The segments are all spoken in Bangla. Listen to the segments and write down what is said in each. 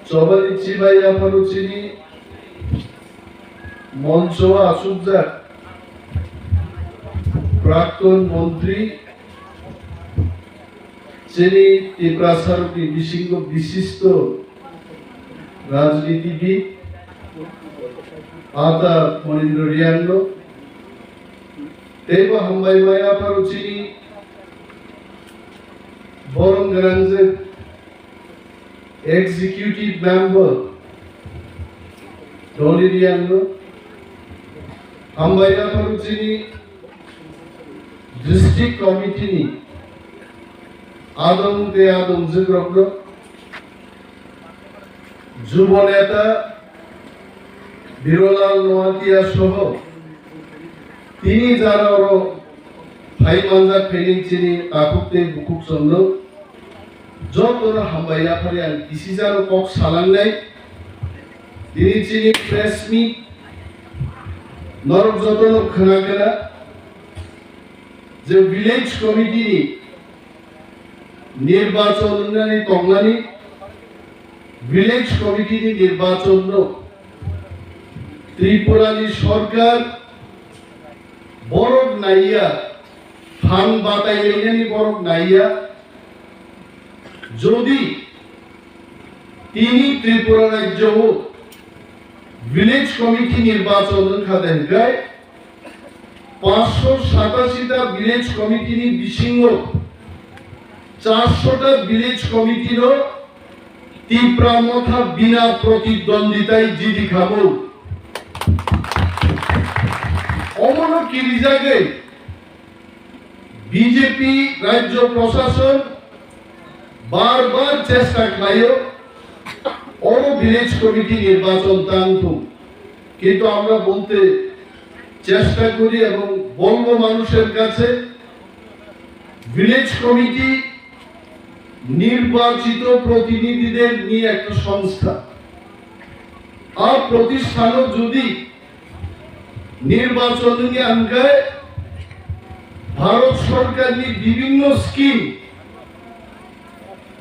সবাই চিবাই আপারো চিনি মঞ্চ আসুকজার প্রাক্তন মন্ত্রী চিনি টিপ্রাসার বিশিষ্ট রাজনীতিবিদ আতা মনিন্দ্র রিয়ান্ন তেবা হামবাই মায়া আপারো চিনি বরংগরাংজে executive member Doliriano Ambaya Paruchini district committee ni Adam te Adam Zikrokro Juboneta Birolal Noatia Soho Tini Zararo Haimanja Peninchini Akukte Bukuk Sondo যতরা হামবাইয়া ফারিয়ান ইসিজারো কক সালাংলাই তিনি চিনি প্রেস মিট নরক যতন খনাকেরা যে ভিলেজ কমিটি নির্বাচন তংলানি ভিলেজ কমিটি নির্বাচন ত্রিপুরানি সরকার বরক নাইয়া ফান বাতাইলেনি বরক নাইয়া যদি তিনি ত্রিপুরা রাজ্য ভিলেজ কমিটি নির্বাচন খাদেনকায় 587টা ভিলেজ কমিটি বিশিঙ্গ 400টা ভিলেজ কমিটির তীব্রামথা বিনা প্রতিদ্বন্দ্বিতায় জিডি খাবো অমন কিরিজাগে বিজেপি রাজ্য প্রশাসন বারবার চেষ্টা খাইও অন্য ভিলেজ কমিটি নির্বাচন টানতো কিন্তু আমরা বলতে চেষ্টা করি এবং বলবো মানুষের কাছে ভিলেজ কমিটি নির্বাচিত প্রতিনিধিদের নিয়ে একটা সংস্থা আর প্রতিষ্ঠানও যদি নির্বাচন নিয়ে আনগায় ভারত সরকারের বিভিন্ন স্কিম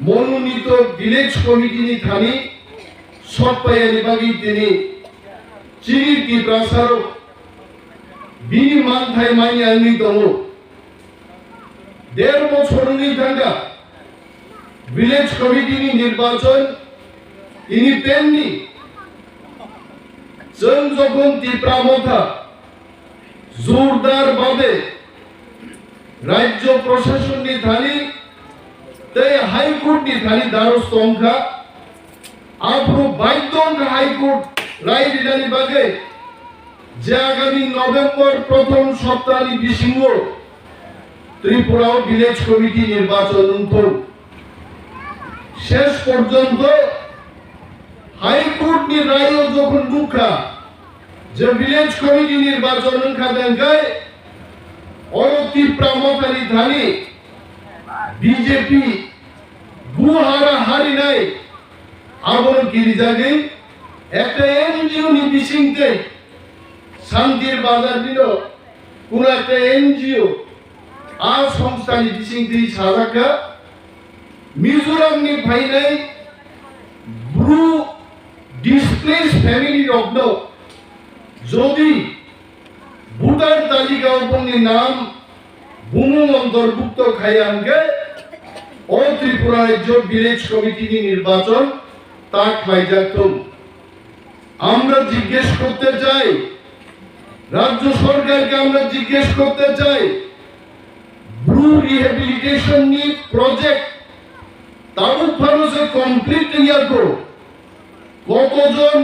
মনোনীত ভিলেজ কমিটি থানি সব পাইয়ানি বাগি তিনি চিনি তিপ্রাসার বিনিমান থাই মাইনি আনি দম 1.5 বছর নেই থাকা ভিলেজ কমিটি নির্বাচন তিনি পেননি যখন তীব্রামথা জোরদার ভাবে রাজ্য প্রশাসন থানি তাই হাইকোর্ট থানি দ্বারস্থ অঙ্কা আপনি বাধ্য হাইকোর্ট রায় দিলানি বাগে যে আগামী নভেম্বর প্রথম সপ্তাহে বিশিঙ্গ ত্রিপুরা ভিলেজ কমিটি নির্বাচন শেষ পর্যন্ত হাইকোর্ট রায় যখন দুঃখা যে ভিলেজ কমিটি নির্বাচন খাদেনকায় অতি প্রামকারী ধানি বিজেপি গুহারা হারি নাই আবরণ কিরি জাগে একটা এনজিও নিবিসিংতে শান্তির বাজার দিল কোন একটা এনজিও আর সংস্থা নিবিসিংতে সারাকা মিজোরাম নি ভাই নাই ব্রু ডিসপ্লেস ফ্যামিলি রগ্ন যদি ভোটার তালিকা উপনি নাম ভূমি অন্তর্ভুক্ত খাইয়ানকে ও ত্রিপুরা রাজ্য ভিলেজ কমিটি নির্বাচন তা খাইজাতুম আমরা জিজ্ঞেস করতে চাই রাজ্য সরকারকে আমরা জিজ্ঞেস করতে চাই ব্রু রিহ্যাবিলিটেশন নি প্রজেক্ট তাও ফারসে কমপ্লিট ইয়ার করো কতজন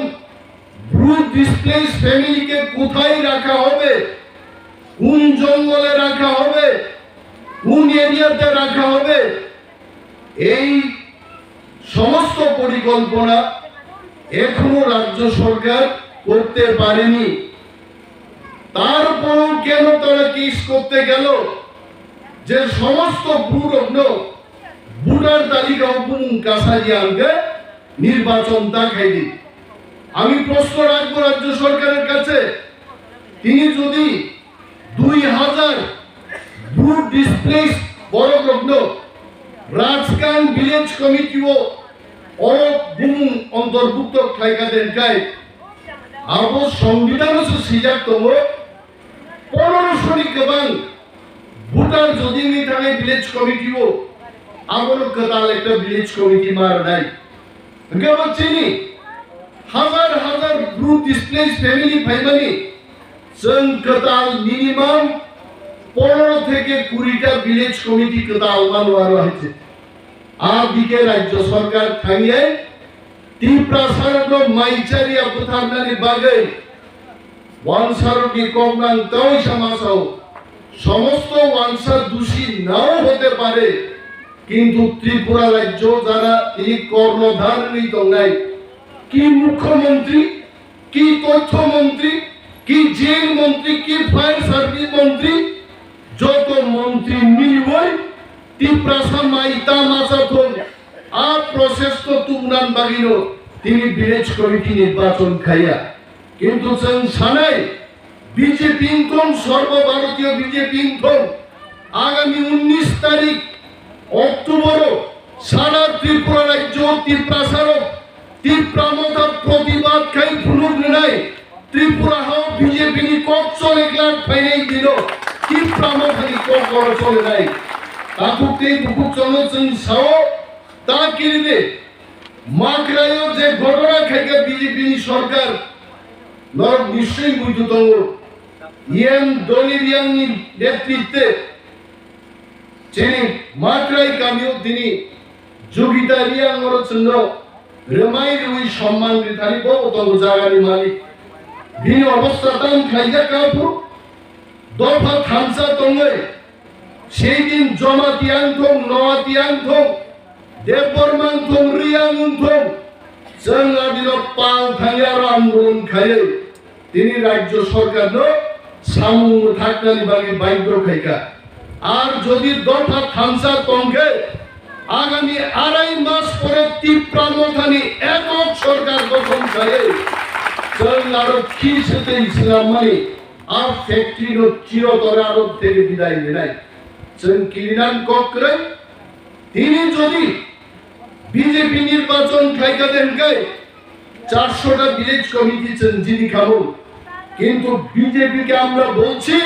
ব্রু ডিসপ্লেস ফ্যামিলিকে কোথায় রাখা হবে কোন জঙ্গলে রাখা হবে কোন এরিয়াতে রাখা হবে এই সমস্ত পরিকল্পনা এখনো রাজ্য সরকার করতে পারেনি তারপরও কেন তারা কেস করতে গেল যে সমস্ত ভূরগ্ন ভোটার তালিকা উপমুখ কাছারিয়ানকে নির্বাচন দেখাইনি আমি প্রশ্ন রাখবো রাজ্য সরকারের কাছে তিনি যদি 2000 ভূ ডিসপ্লেস বড় লগ্ন রাজকান ভিলেজ কমিটিও অরব বুং অন্তর্ভুক্ত খাইকাদেনকাই আবো সংবিধান সিজাক দङ 1500 गोबां ভোটার যদি নি থাকে ভিলেজ কমিটিও আবনো গদাল একটা ভিলেজ কমিটি মারনাই গবা চিনি হাজার হাজার গ্রুপ ডিসপ্লেস ফ্যামিলি ফাইমানি जों গদাল মিনিমাম 15 থেকে 20টা ভিলেজ কমিটি গদাল মানওয়ারো আছে আদিকে রাজ্য সরকার থাঙ্গে তিপ্রাসার মাইচারিয়া বুথারনানি বাগে ওয়ানসারকি কমনাং তাও সমাজও সমস্ত ওয়ানসার দোষী নাও হতে পারে কিন্তু ত্রিপুরা রাজ্য যারা এই কর্ণধারণী দঙ্গাই কি মুখ্যমন্ত্রী কি তথ্যমন্ত্রী কি জেল মন্ত্রী কি ফায়ার সার্ভিস মন্ত্রী যত মন্ত্রী মিলবই তিপ্রাসা মাইতা মাসাথন আর প্রসেস তো তুমনান বাগিনো তিনি ভিলেজ কমিটি নির্বাচন খাইয়া কিন্তু जों সানাই বিজেপি ইনকম সর্বভারতীয় বিজেপি ইনকম আগামী 19 তারিখ অক্টোবর সারা ত্রিপুরা রাজ্য তিপ্রাসার তিপ্রামতা প্রতিবাদ খাই ফুলুক নাই ত্রিপুরা হাও বিজেপি নি কক চলে গ্লাড ফাইনাই দিল তিপ্রামতানি কক কর চলে নাই তাকুতে বুকুক চলে जों সাও তা কিরিদে মাকরায়ো যে ঘটনা খাইকা বিজেপি সরকার নর নিশ্চয়ই বুঝতো দङ ইএম দলিরিয়াংনি নেতৃত্বে যিনি মাত্রাই কামিও তিনি যোগিতা রিয়াংর জন্য রেমাই রুই সম্মান রিথানি বতঙ্গ জাগানি মালিক বিনি অবস্থা দাম খাইজা কাপু দফা থানসা দङै সেই দিন জমাতিয়াং থং নয়াতিয়াং থং দেববর্মান থং রিয়াং থং जों आदिनो पां थांगार आंदोलन खायै তিনি রাজ্য সরকার নো সামু থাকনানি বাকি বাইদ্র খাইকা আর যদি দফা থানসা তংকে আগামী আড়াই মাস পরে তিপ্রামথানি একক সরকার গঠন করে जों আরো খিসতে ইসলাম মানে আর ফ্যাক্টরি নো চিরতরে আরব থেকে বিদায় নেয় जों কিরিনান ককরে তিনি যদি বিজেপি নির্বাচন খাইকা দেনকাই 400টা ভিলেজ কমিটি যিনি খাবো কিন্তু বিজেপি কে আমরা বলছি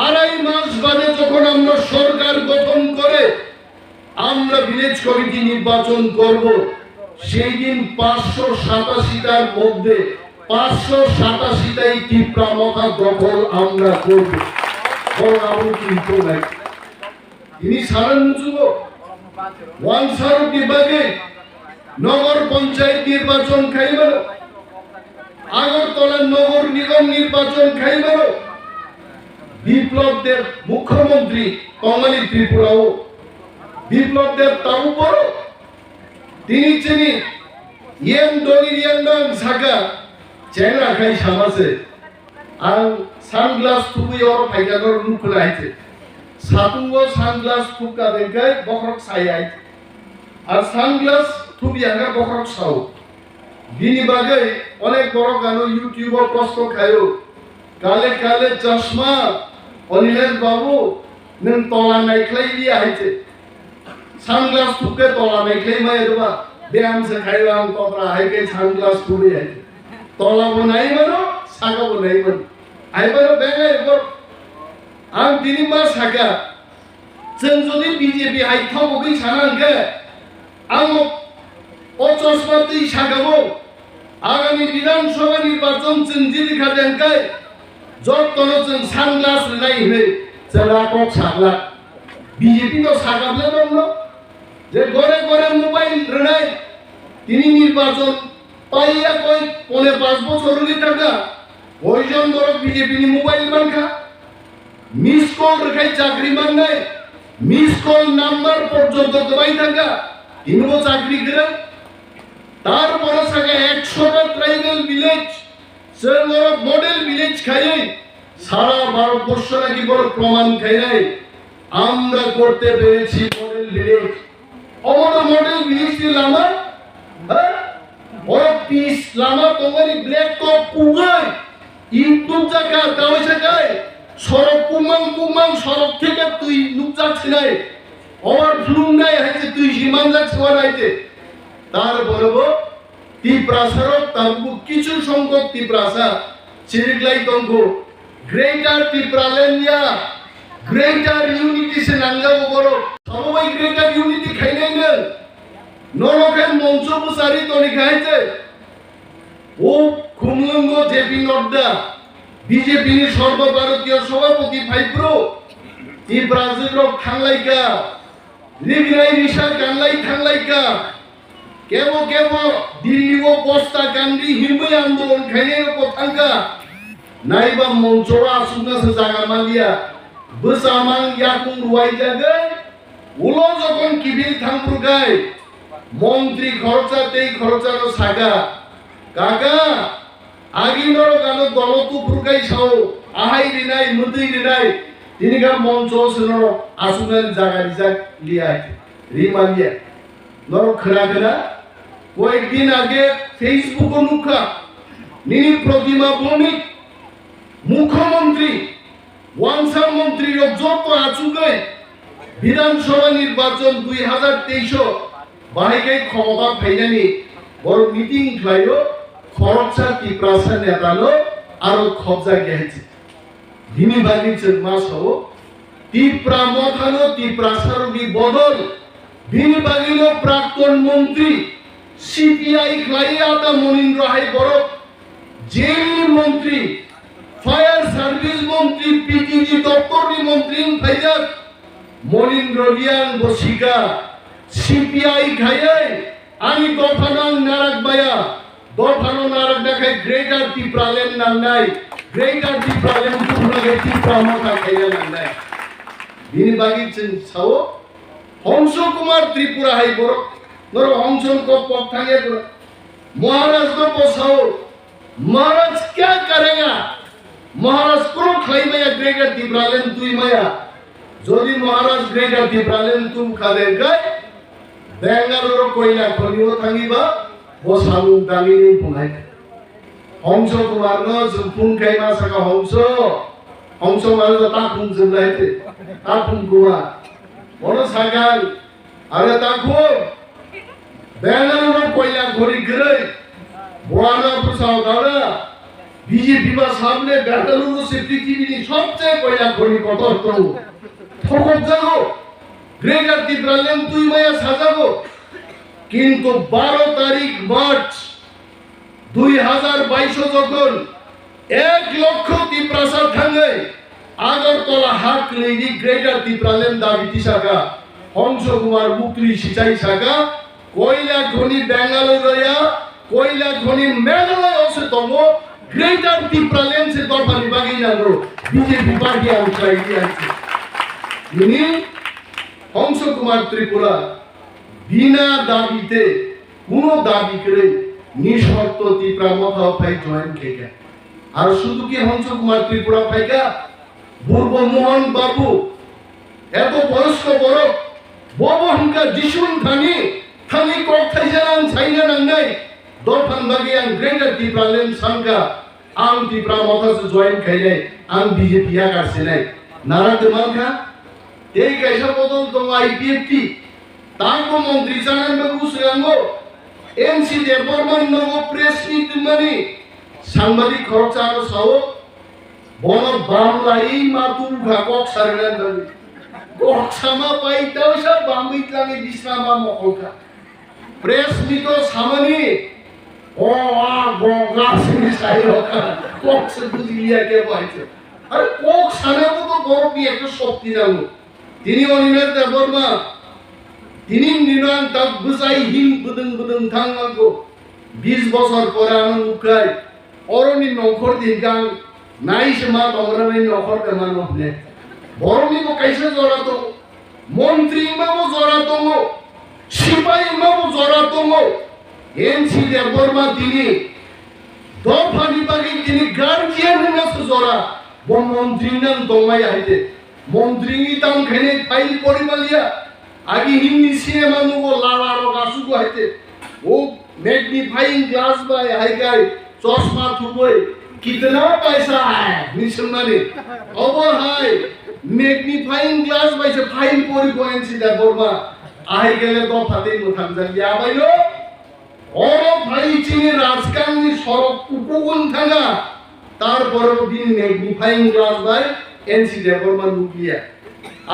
আড়াই মাস বাদে যখন আমরা সরকার গঠন করে আমরা ভিলেজ কমিটি নির্বাচন করব সেই দিন 587টার মধ্যে 587টাই তিপ্রামথা দখল আমরা করব খড়াং কিন্তু নাই তিনি সারান মুচুব ওয়ানসার বিভাগে নগর পঞ্চায়েত নির্বাচন খাইবার আগরতলা নগর নিগম নির্বাচন খাইবার বিপ্লব দেব মুখ্যমন্ত্রী কমলি ত্রিপুরাও বিপ্লব দেব তাও বড় তিনি চিনি ইয়েম দলিরিয়াং সাকা চেংরা খাই সামাসে আর সানগ্লাস তুই ওর ফাইগানোর মুখ লাইছে সাতুঙ্গো সানগ্লাস ফুকা দেখাই বখরক সাইয়াই আর সানগ্লাস তুই আঙ্গা বখরক সাও বিনি বাগে অনেক বড় গানো ইউটিউবে প্রশ্ন খায়ো কালে কালে চশমা অনিলেশ বাবু নং তলা নাইখলাই দিয়া আইছে সানগ্লাস তুকে তলা নাইখলাই মাই রবা ব্যায়াম সে খাইবা আং তরা হাইকে সানগ্লাস তুই আইছে তলা বনাই মানো সাগা বনাই মানো আইবারো বেঙ্গাই বড় आं दिनै मा सागा जों जुदि बिजेपि हाइथाव बगै सानांगे आं अचस्मा दै सागाबो आगामी विधानसभा निर्वाचन जों जिरिखा देंखाय जतनो जों सानग्लास नायहै जोंहा कक सागला बिजेपि नो सागाबले दङ जे घरे घरे मोबाइल रनाय তিনি নির্বাচন পাইয়া কই 5 বছরলি টাকা ওইজন বড় বিজেপি নি মোবাইল বানখা মিস কল রেখাই চাকরি মাননাই মিস কল নাম্বার পর্যন্ত দবাই থাকা ইনবো চাকরি করে তারপরে সাকে 100টা tribal village Sailor model village খাই সারা ভারতবর্ষ নাকি বড় প্রমাণ খাই নাই আমরা করতে পেরেছি মডেল ভিলেজ অমর মডেল ভিলেজ কি লামা ও পিস লামা তোমারি ব্ল্যাক টপ পুগাই ইনটুক জায়গা দাও জায়গায় সড়ক কুমাং সড়ক থেকে তুই নুক যাচ্ছি নাই আমার ফ্লুম নাই হয়েছে তুই সীমান যাচ্ছি ওরাইতে তারপরে তিপ্রাসার তারপর কিছু সংখ্যক তিপ্রাসা চিরিকলাই তঙ্গ গ্রেটার তিপ্রালেন্ডিয়া গ্রেটার ইউনিটি সে নাঙ্গাবো বড় সবাই গ্রেটার ইউনিটি খাইনাই নেন নরকের মঞ্চ প্রচারি তনি খাইছে ও খুমলঙ্গ জেপি নড্ডা বিজেপি সর্বভারতীয় সভাপতি ভাইব্রো তিপ্রাজির থাংলাইকা লিগনাই রিসা গানলাই থাংলাইকা কেবো কেবো দিল্লি ও বস্তা গান্ধী হিমে আন্দোলন খাইনে কথাঙ্কা নাইবা মঞ্চরা আসুনাসে জায়গা মালিয়া বসামাং ইয়াকুং রুয়াই যাবে উলো যখন কিবিল থাংপ্রুগাই মন্ত্রী খরচাতেই খরচানো সাগা কাকা আগিনর গানো দলতু প্রুগাই সাও আহাই রিনাই মুদই রিনাই তিনি গা মঞ্চ সনর আসুনান জায়গা রিজা লিয়া রিমালিয়া নর খরা খরা কয়েকদিন আগে ফেসবুক মুখা নিনি প্রতিমা ভৌমিক মুখ্যমন্ত্রী ওয়াংসা মন্ত্রী যত আচুগে বিধানসভা নির্বাচন 2023 বাহিকাই ক্ষমতা ফাইনানি বড় মিটিং খাইও খরচা তিপ্রাসা নেতানো আর খবজা গেছে দিনী বাগি মাস হবো তিপ্রা মথানো তিপ্রাসার বদল দিনী বাগিল প্রাক্তন মন্ত্রী সিপিআই খাইয়াতা মনিন্দ্র হাই বড় জেল মন্ত্রী ফায়ার সার্ভিস মন্ত্রী পিটিজি দপ্তরি মন্ত্রী ফাইজার মনিন্দ্র রিয়ান বসিকা সিপিআই খাইয়াই আমি দফানাং নারাক বায়া দফানো নারাক দেখাই গ্রেটার তিপ্রালেন নাংনাই গ্রেটার তিপ্রালেন তুমনাগে তিপ্রামতা খাইয়া নাংনাই দিন বাগিছেন সাও হংস কুমার ত্রিপুরা হাই বড় নর হংসন को पक्थांगे महाराज को पोसाओ महाराज क्या करेगा महाराज को खाई मया ग्रेटर तिप्रालेन तुई मया যদি মহারাজ গ্রেটার তিপ্রালেন তুম খাদের গায় বেঙ্গালোর কইলা খনিও থাঙ্গিবা বসালু দামিনি পুনাই হংস কুমার ন হংখে মাসাকা হংস হংস মানে তা ফুং জুলাইতে তা ফুং কুয়া বড় সাগাল আরে তাকো বেঙ্গালোর কইলা ঘড়ি গরে বড়ানা প্রসাদ দাদা বিজেপি বা সামনে বেঙ্গালুরু সে পৃথিবীর সবচেয়ে কইলা ঘড়ি কত তো ঠকত যাবো গ্রেটার তিপ্রালেন তুই মায়া সাজাবো কিন্তু 12 তারিখ মার্চ 2022 যখন 1 লক্ষ তিপ্রাসা থাঙ্গে আগরতলা হাট লেডি গ্রেটার তিপ্রালেন দাবি তিসাকা হংস কুমার মুকলি সিচাই শাখা কয়লা খনি বেঙ্গালুরুয়া কয়লা খনি মেঘালয় আছে তম গ্রেটার তিপ্রালেন সে দরবারি বাগি জানো বিজেপি পার্টি আউটসাইড আছে ইনি হংস কুমার ত্রিপুরা বিনা দাবিতে কোনো দাবি করে নিঃশর্ত তিপ্রা মথা ফাই জয়েন খেগা আর শুধু কি হংস কুমার ত্রিপুরা ফাইকা পূর্ব মোহন বাবু এত বয়স্ক বড় ববহংকা যিশুন খানি খানি কক থাইজানান ছাইনা নাংনাই দরফান বাগি আং গ্রেটার তিপ্রালেন সাংকা আং তিপ্রা মথা জয়েন খাইলাই আং বিজেপি আকারছে নাই নারাতে মালখা এই কাইসা বদল তো আইপিএফটি তাঙ্গো মন্ত্রী জানান বাবু সুয়াঙ্গো এমসি দেববর্মন নব প্রেস মিট মানে সাংবাদিক খরচা আর সাও বন বাংলাই মাতুল ভাগক সারলেন দাবি বক্সামা পাইতাও সব বামই লাগে বিশ্রামা মকলকা প্রেস মিট সামনে ও আ গগা সিনি সাই রকা কক্স বুঝিয়া কে পাইছে আরে কক সানাবো তো গরবি একটা শক্তি নাও তিনি অনিমের দেববর্মা তিনি নিরান তাক বুঝাই হিম বুদন বুদন থাঙ্গাঙ্গো 20 বছর পরে আমি উকাই অরনি নখর দিন গাং নাইস মা বংরানি নখর কেমন হলে বরনি কো কাইসে জড়াতো মন্ত্রী মাবো জড়াতো সিপাহী মাবো জড়াতো এনসি দেববর্মা তিনি দফানি বাগি তিনি গার্জিয়ান নাস জড়া বন মন্ত্রী নাম দমাই আইতে মন্ত্রী তাম খেনে ফাইল পরিমালিয়া আগে হিন্দি সিনেমা নুগো লাড়ারো গাছুগো হাইতে ও मैग्नीफाइंग ग्लास बाय हाय गाय चश्मा थुबोय कितना पैसा है निसमाने अब हाय मैग्नीफाइंग ग्लास बाय से फाइन परि गोएनसि दा बरमा आहाय गेले दफाते मोथाम जालिया बायलो অরো ভাই চিনি রাজকান্নি সড়ক উপকূল থাকা তারপরেও দিন ম্যাগনিফাইং গ্লাস বাই এনসি দেববর্মা নুকিয়া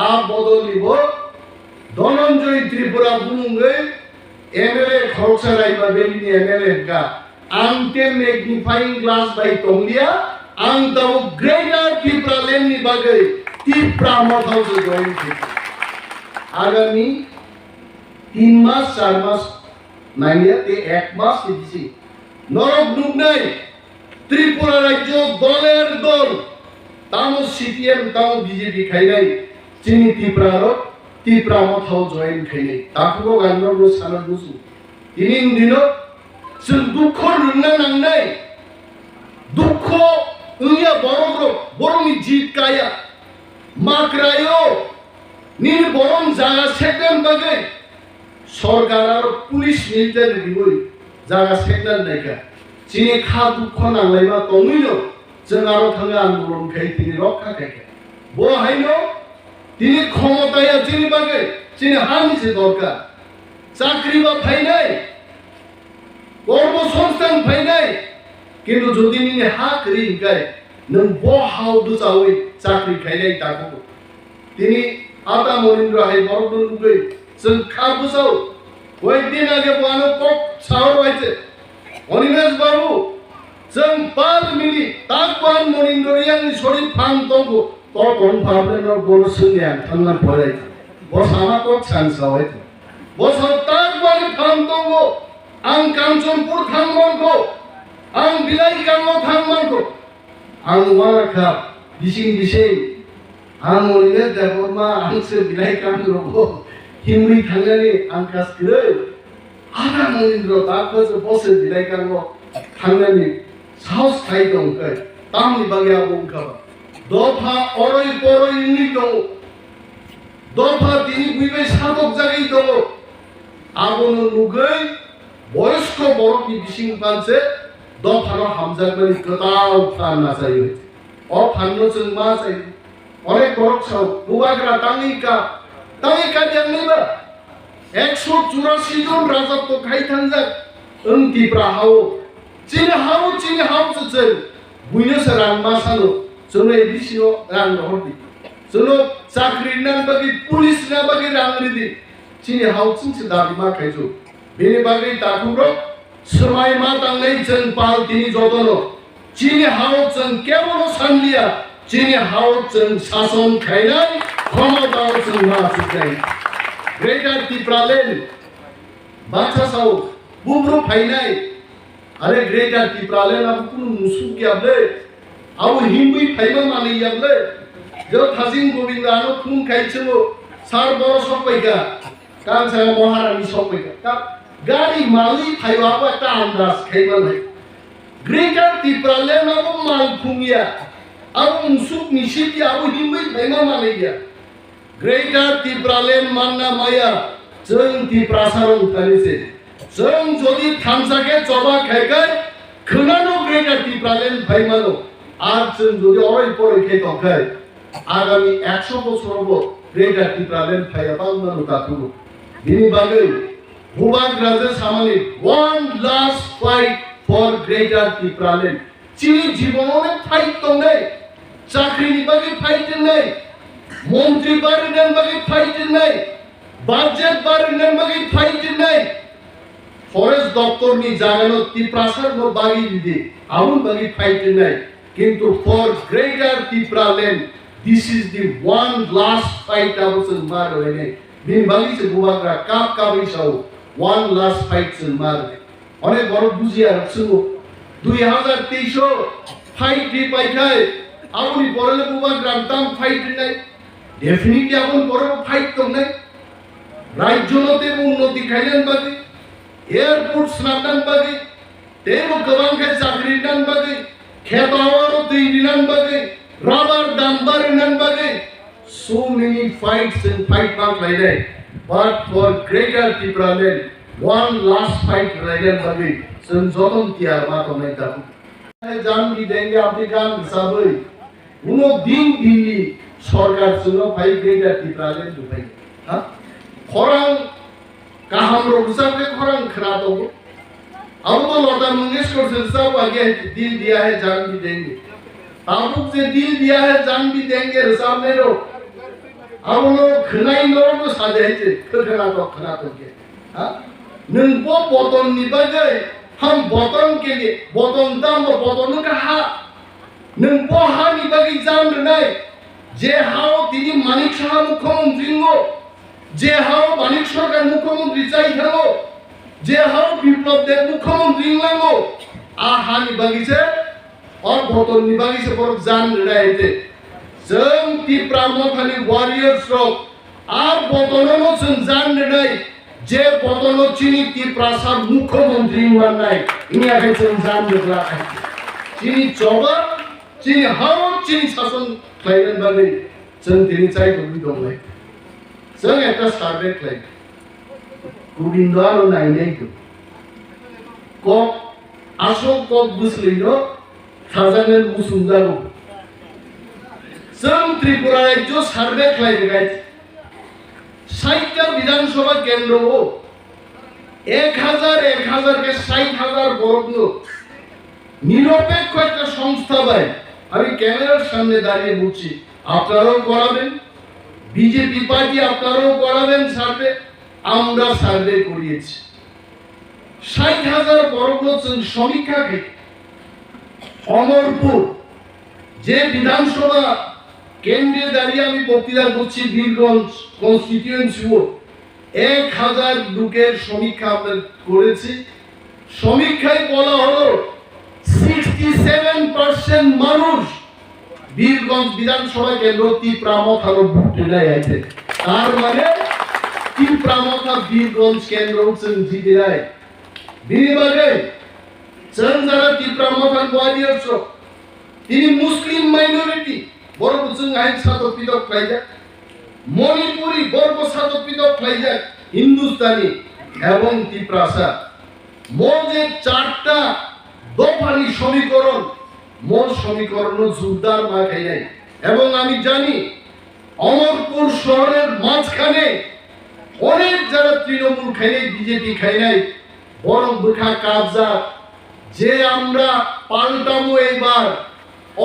আ বদল নিব ধনঞ্জয় ত্রিপুরা বুলুঙ্গে এমএলএ খরচারাই বা বেলিনি এমএলএ কা আংতে ম্যাগনিফাইং গ্লাস বাই তংলিয়া আং তাও গ্রেটার টিপ্রালেন্ড नि बागै टिप्रा मथावसो जइन आगामी 3 मास 4 मास नाइया ते 1 मास दिसि नरक नुगनाय त्रिपुरा राज्य दलेर दल तामो सीपीएम तामो बीजेपी खाइनाय चिनि टिप्रा मथाव जइन खाइनाय ताखौ गाननो साना गुसु दिनिन दिनो जों दुख नुना नांनाय दुख उनिया बरंनि जित काया माक्रायो नीर बरं जागा सेकन बागै सरकार आरो पुलिस मिलिटारि दिबोय जागा सेकन नायका चिनि खा दुख नांलायबा तंगिनो जों आरो थाङो आन्दोलन खाय तिनि रक्षा खाय बहायनो तिनि क्षमताया चिनि बागै चिनि हानिसे दरकार चाकरि बा फायनाय কর্মসংস্থান ফাইনাই কিন্তু যদি নিনে হাক রিংকাই নং বহাও দুজাওই চাকরি খাইনাই তাকো তিনি আতা মনিন্দ্র হাই বরদন লুগৈ जों খাবুসাও ওই দিন আগে বানো কক সাওর হইছে অনিমেষ বাবু जों 5 মিনিট তাকবান মনিন্দ্র ইয়াংনি শরীর ফান দঙ্গো তখন ভাবলেন বড় সুনিয়া থাঙ্গান পড়াই বসামা কক সানসা হইছে বসা তাকবান ফান দঙ্গো आं कांचनपुर थांगमोनखौ आं बिलाइगांआव थांगमोनखौ आं वाराखा बिसिं बिसिं आं ओरैनो देबरमा आंसो बिलाइगांआव हिमरि थांनानै आं गासैबो आदा मनिन्द्र दाखोसो बसे बिलाइगांआव थांनानै साहस खाय दंखाय तामनि बागै बुंखाबा दफा अरय परय नि दं दफा दिनि बुइबाय सादक जागै दं आबनो नुगै বয়স্ক বড়কি বিসিং পানছে দফানো হামজাগমানি গতাও ফান্না চাইयो অ ফান্নো जों मा চাই অনেক বড় সাও বুবাগ্রা তাঙ্গিকা দেননিবা 184 জন রাজত্ব খাই থানজাক ओंतिप्रा हाव चिनि हाव जों बुइनो सरां मा सानो जों एदिसिनो रां हरदि जों चाकरि नान बागै पुलिस ना बागै रां रिदि चिनि हाव चिंसि दाबि मा खायजो बेनि बागै दाखुब्र समाय मा दांनाय जों पार्टीनि जदनो चिनि हाव जों केवल सानलिया चिनि हाव जों शासन खायनाय क्षमताव जों मा सिखाय ग्रेटार टिप्रालेन्ड बाचा साव बुब्रु फायनाय अरे ग्रेटार टिप्रालेन्ड अब कुनु मुसु गयाबले आव हिमबै फायबा मानैयाबले जो थाजिं गोविंदानो खुन खायचो सार बर सपैगा कांसा महारानी सपैगा गाड़ी माली थाइवाबा ता आन्दाज खाइबाल है ग्रेटार टिप्रालेन्ड अब मालफुंगिया अब मुसुक निसिति अब हिमबै फायमा मानैया ग्रेटार टिप्रालेन्ड मानना माया जों तिप्रासा रंथानिसे जों जदि थानसाके जबा खायगाय खनानो ग्रेटार टिप्रालेन्ड फायमानो আর जों जदि अराय परै खायतखाय आगामी 100 বছরবো ग्रेटार टिप्रालेन्ड फायाबा मानो दाथु बिनि बागै भुबाग राजा सामानि one last fight for greater Tipraland चिनि जीवनने फाइट दंनै चाकरिनि बागै फाइट नै मन्त्रि बारिनान बागै फाइट नै बाजेट बारिनान बागै फाइट नै फरेस्ट दप्तरनि जागानो तिप्रासार न बागै दिदि आबुन बागै फाइट नै किन्तु for greater Tipraland this is the one last fight आबुन मारैनै बिनि बागै जों भुबागरा काबैसाव one last fight जों मारै अनेक बड़ बुजिया रखसो 2023 फाइट रि पाइखाय आबुनि बरले भुबागरा दाम फाइट नै डेफिनेटली आबुन बड़ फाइट दंनै राज्यनते उन्नति खायनान बागै एयारपोर्ट स्नादान बागै तेबो गोबांखाय चाकरि दान बागै खेबावारो दै दिनान बागै राबार दाम बारिनान बागै so many fights and fight back like that but for greater Tipraland one last fight like that बागै जों जतन तियार मा दंनाय दा जान दि देंगे आपनि गान हिसाबै उनो दिन दिल्ली सरकार जों फाइ ग्रेटार Tipraland दुफाय हा खरां गाहाम रगजाबे खरां खोना दं अब तो लता मंगेशकर से सब आगे दिल दिया है जान भी देंगे ताबुक से दिल दिया है जान भी देंगे सामने लो अब लोग खनाई लोग को साधे है खना तो के हाँ नंबो बोतल निबागे हम बोतल के लिए बोतल दाम बोतल का हा नंबो हा निबागे जान नहीं जे हाओ तिनी मानिक शाह मुख्यमंत्री हो जे हाओ मानिक सरकार मुख्यमंत्री चाई थागो जे हाओ विप्लव देव मुख्यमंत्री लांगो आ हा निबागे से और बोतल निबागे से पर जान रहे थे जों तिप्रामथानि वारियर्स रक आर बोतलों जों जान रहे जे बोतलों चिनी तिप्रासा मुख्यमंत्री वानाय इन्हीं आगे जों जान रहे चिनी चौबा चिनी हाओ चिनी शासन खायन बागै जों दिनै जायखौ दंलाय जों একটা সার্ভে খাই কুবিন্দাरो नायनायखौ কক আসল কক বুঝলিনো थाजानो मुसुंजागौ जों त्रिपुरा राज्य सार्भे खालामबाय 60টা বিধানসভা কেন্দ্র 1000 के 60,000 বর্গ নিরপেক্ষ একটা সংস্থা ভাই আমি ক্যামেরার সামনে দাঁড়িয়ে বলছি আপনারাও করাবেন বিজেপি পার্টি আপনারাও করাবেন সার্ভে আমরা সার্ভে করিয়েছি 60,000 বর্গ সমীক্ষা করে অমরপুর যে বিধানসভা কেন্দ্রে দাঁড়িয়ে আমি বক্তৃতা করছি বীরগঞ্জ কনস্টিটিউয়েন্সি 1000 লোকের সমীক্ষা আমরা করেছি সমীক্ষায় বলা হলো 67% মানুষ বীরগঞ্জ বিধানসভা কেন্দ্র তিপ্রামথার ভোটে আছে তার মানে তিপ্রামথা বীরগঞ্জ কেন্দ্র জিতে যায় বিনিময়ে जों जारा तिप्रामथान वारियर्स তিনি মুসলিম মাইনরিটি বড় जों आइन सादर पिदक खायजा मणिपुरी बर्ग सादर पिदक खायजा हिंदुस्तानी এবং তিপ্রাসা মোজে চারটা দফানি সমীকরণ মোর সমীকরণ জোরদার মা খাই নাই এবং আমি জানি অমরপুর শহরের মাঝখানে অনেক যারা তৃণমূল খাই নাই বিজেপি খাই নাই বড় বুখা কাবজা যে আমরা পাল্টাবো এবার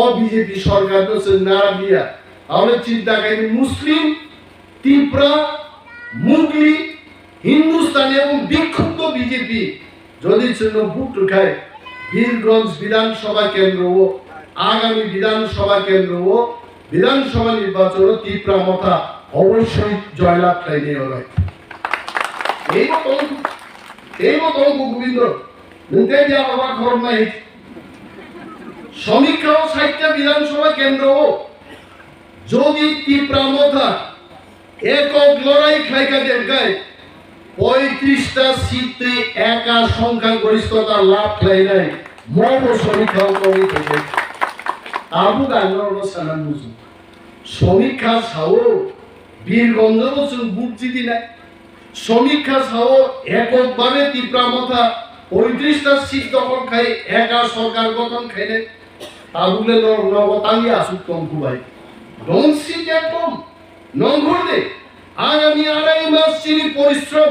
অবিজেপি সরকার তো নারা দিয়া তাহলে চিন্তা করি মুসলিম তিপ্রা মুগলি হিন্দুস্তানি এবং বিক্ষুব্ধ বিজেপি যদি ছিল বুট খায় বীরগঞ্জ বিধানসভা কেন্দ্র আগামী বিধানসভা কেন্দ্র বিধানসভা নির্বাচন তিপ্রামথা অবশ্যই জয়লাভ খাই নিয়ে হয় এই মতো গোবিন্দ নন্দেজা বাবা খরং নাই সমীক্ষাও 60টা বিধানসভা কেন্দ্র যদি তিপ্রামথা একক লড়াই খাইকা দেখায় 35টা সিটে একা সংখ্যাগরিষ্ঠতা লাভ খাই নাই মব সমীক্ষাও কমি থেকে আবু গাঙ্গর সানান বুঝু সমীক্ষা ছাও বীরগঞ্জ বছর বুট জিতি নাই সমীক্ষা ছাও এককভাবে তিপ্রামথা 35টা সিট দখল খাই একা সরকার গঠন খাইলে তাহলে নবতাঙ্গি আসুক তঙ্কু ভাই ডোন্ট সিট এট হোম নঙ্গরদে আগামী 2.5 মাস চিনি পরিশ্রম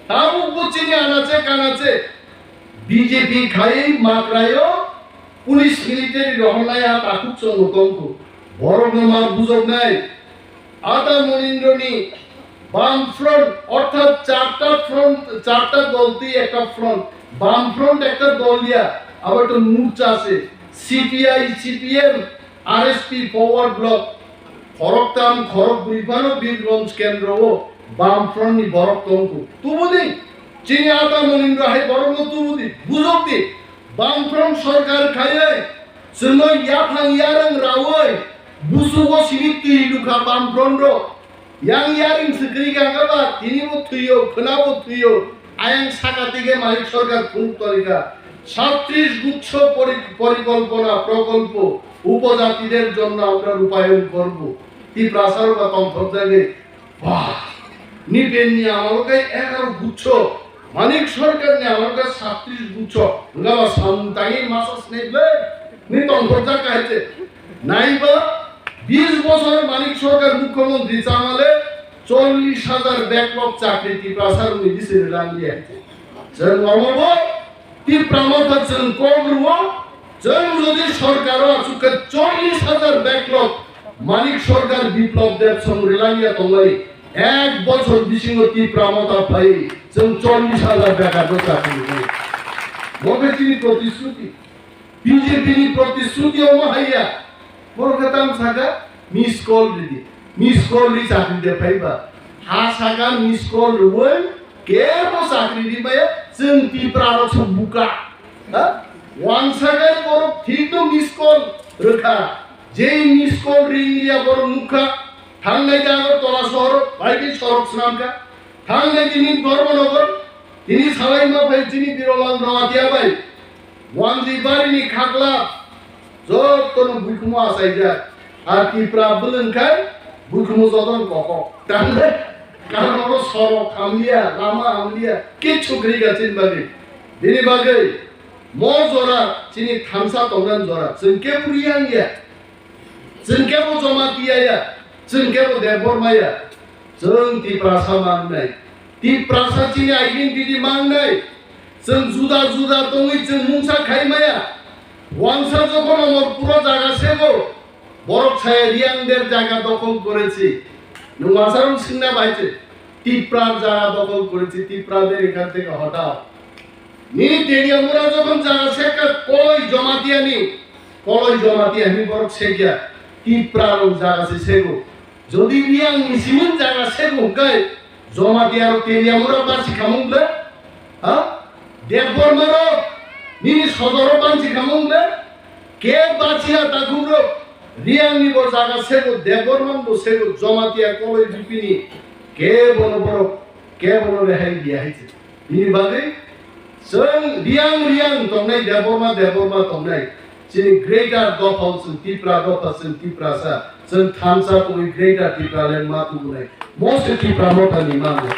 তাও বুচিনি আনাচে কানাচে বিজেপি খাই মাকরায়ও পুলিশ মিলিটারি রহনায়া তাকুক চঙ্গতঙ্কু বড় নমা বুঝক নাই আদা মনিন্দ্রনি বাম ফ্রন্ট অর্থাৎ চারটা দল দিয়ে একটা ফ্রন্ট বাম ফ্রন্ট একটা দল দিয়া আবার একটা মোর্চা আছে CPI CPM RSP Forward Bloc খরগতাম খরগ বিভানো বীরগঞ্জ কেন্দ্র বাম ফ্রন্ট নি বরকতঙ্কু তুবুদি চিনি আদা মনিন্দ্র হাই বরং তুবুদি বুঝকদি বাম ফ্রন্ট সরকার খাইয়ে সনো ইয়াফাং ইয়ারং রাওই বুসুগো সিনিতি লুকা বাম front yang yaring sekali gangga তিনি থুইও খনাবো থুইও আইন শাখা থেকে মালিক সরকার কোন তরিকা 37 গুচ্ছ পরিকল্পনা প্রকল্প উপজাতিদের জন্য আমরা রূপায়ণ করব তিপ্রাসার বা তন্ত্রজাগে বাহ নিবেন নি আমাকে 11 গুচ্ছ মালিক সরকার নে আমাকে 37 গুচ্ছ গাবা সামতাই মাসস নেবে নি তন্ত্রজা কাইতে নাইবা 20 বছর মালিক সরকার মুখ্যমন্ত্রী চামালে 40,000 ব্যাকলগ চাকরি তিপ্রাসার নিদিছে রাঙ্গিয়ে আছে সর নমব Tiprama जों कमरुआ जों जुदि सरकारा सुके 40,000 बैकलॉग मानिक सरकार विप्लव देव संग्रिलांगिया तंगलाय एक बছর बिसिङो तिप्रामता भाइ जों 40,000 बेकारबो चाकरि मबे तिनि प्रतिश्रुति बीजेपीनि प्रतिश्रुतियाव माहाया बरगताम सागा मिस कॉल रि चाकरि दे फाइबा हा सागा मिस कॉल रुवन केबो चाकरि दि बाया जों तिप्रारो बुका हा वान सागा बर ठीक न मिस कॉल रोखा जे मिस कॉल रिंगिया बर मुखा थांनाय जागर तला शहर बायदि सरक स्नामका थांनाय दिनि धर्मनगर दिनि सालाइमा बाय दिनि बिरलां रावातिया बाय वानजि बारिनि खागला जतन बुखुमो आसाइजा आर तिप्रा बुलंखाय बुखुमो जदन कक तांले कारणो सरक खामलिया लामा आमलिया किछु ग्रिगासिन बागै दिनि बागै म जरा दिनि थामसा तंगान जरा जोंके पुरियांगिया जोंके जमातिया जों केबो देबरमाया जों तिप्रासा मांनाय तिप्रासा चिनि आइडेन्टिटी मांनाय जों जुदा जुदा दङै जों मुंसा खाइमाया वानसा যখন আমার পুরো জায়গা সেগো বরফ ছায়া রিয়াংদের জায়গা দখল করেছি নুমাসারং সিংনা বাইছে তিপ্রার জায়গা দখল করেছি তিপ্রাদের এখান থেকে হটাও নি তেরিয়ামুরা যখন জায়গা সেকা কলই জমাতিয়ানি বরফ সেগিয়া তিপ্রার জায়গা সেগো যদি রিয়াং মিসিমিন জায়গা সেগো গায় জমাতিয়ার তেরিয়ামুরা বাসি খামুংলে হ্যাঁ দেববর্মারো নিনি সদর বাঞ্চি খামুংলে কে বাচিয়া তাগুরো রিয়াং নিবো জায়গা সেগো দেববর্মান বো সেগো জমাতিয়া কলই বিপিনি কে বনো রেহাই দিয়া হইছে ইনি বাদে जों রিয়াং তংনাই দেববর্মা তংনাই যিনি গ্রেটার দফাল जों तिप्रा दफा जों तिप्रासा जों थांसा तंगै ग्रेटार तिप्रालेण्ड मा तुगुनाय मोस्ट तिप्रा मथानि मानो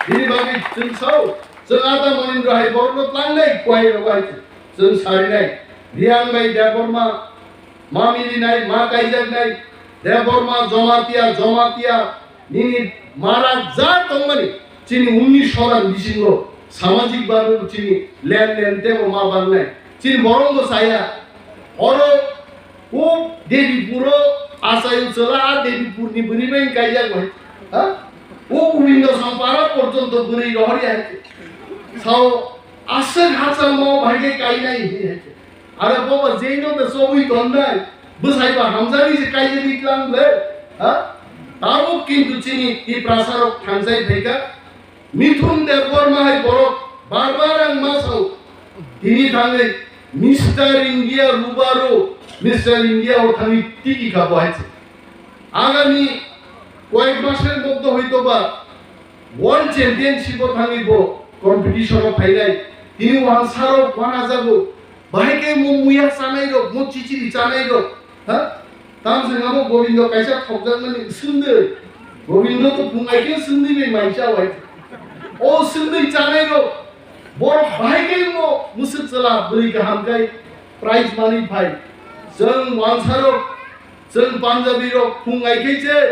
बिनि बागै जों साव जों आदा मनिन्द्र हाय बरनो लांनाय क्वाइ रगाय जों सारिनाय রিয়াং बाय देबबर्मा मा मिलिनाय मा गायजानाय देबबर्मा जमातिया निनि मारा जा तंगमानि चिनि 19 सरान बिसिङो सामाजिक भावे चिनि लेनदेन देव मा बांनाय चिनि बरंगो साया अरो ও দেবীপুর আসাই চলা দেবীপুরনি বনিবেন কাইজা গয় হ্যাঁ ও গোবিন্দ সম্পারা পর্যন্ত বনি রহরি আছে সাও আসে হাসা মো ভাইকে কাই নাই আছে আরে বাবা যেইনো তো সবই দন্দাই বসাইবা হামজানি যে কাইজে দিকলামলে হ্যাঁ তাও কিন্তু চিনি তিপ্রাসার থানসাই ভাইকা মিথুন দেববর্মা হাই বড় বারবার আং মাসাও তিনি থাঙ্গে মিস্টার ইন্ডিয়া রুবারো মিস্টার ইন্ডিয়া ও থামি টিকি খাবো আছে আগামী কয়েক মাসের মধ্যে হয়তো বা ওয়ার্ল্ড চ্যাম্পিয়নশিপ থামিব কম্পিটিশন ফাইনাল তিনি ওয়ানসারো ওয়ানা যাবো বাহিকে মুয়া চানাই রো মু চিচিরি চানাই রো হ্যাঁ তাম जोंहाबो गोविंद कायसा थगजांनानै सोंदो गोविंद तो बुंनायखे सोंदोय मानसिया वाय ओ सोंदोय चानाय रो बर बाहिके मो मुसु चला बोरै गाहामगाय प्राइज मानि भाई जों वानसारो जों पान्जाबी रो बुंनायखेजे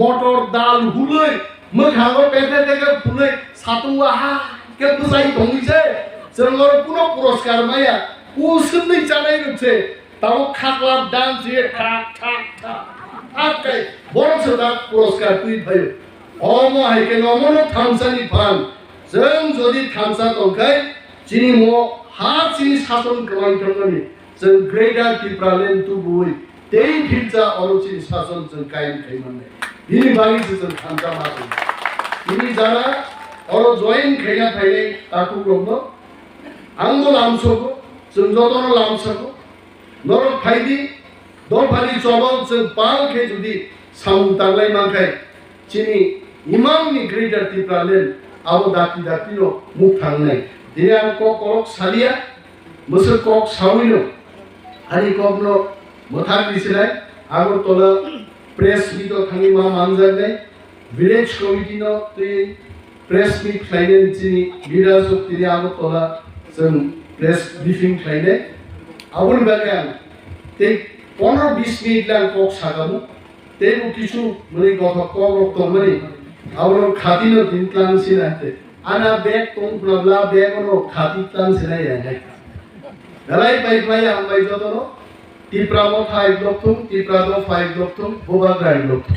मटर दाल हुलै मोखाङाव पेटे पेटे फुलै सातुवा हा के बुजाय दंइसे जों और पुनो पुरस्कार माया उ सोंदोय चानाय रोसे তাও খাকলা ডান্স দিয়ে ঠাক ঠাক ঠাক আকাই বড় সদা পুরস্কার তুই ভাই অম হাইকে নমন থামসানি ফান जों যদি থামসা তংখাই চিনি ম হা চিনি শাসন কমাইতংনি जों গ্রেটার টিপ্রালেন্ড তু বুই তেই ফিলজা অরচিন শাসন जों কাইম খাইমানে বিনি বাগি जों থামসা মাতো বিনি যারা অর জয়েন খাইনা ফাইলে তাকু গমনো আঙ্গো লামসগো जों যতন লামসগো नरक फाइदि दफानि चबाव जों पालखे जुदि साउन तांलाय मांखाय चिनि इमामनि ग्रेटार टिप्रालेण्ड आबो दाति दातिनो मुख थांनाय दिनै आं कक सालिया मोसो कक साविनो आनि ककनो मोथां दिसिनाय आगरतला प्रेस मिट थांनि मा मानजानाय विलेज कमिटिनो ति प्रेस मिट खायनाय चिनि बिराजक दिनै आगरतला जों प्रेस ब्रिफिं खायनाय आबुन बागान ते 15-20 मिनिट लां कक सागामु ते किछु मनि गथ कक रक्त मनि आबुन खातिनो दिनक्लांसिनाते ana bek tong blabla bek ono khati tan sinai ya dalai pai pai am bai jodono Tipramo 5 লক্ষ Tiprado 5 লক্ষ Bobagra 1 লক্ষ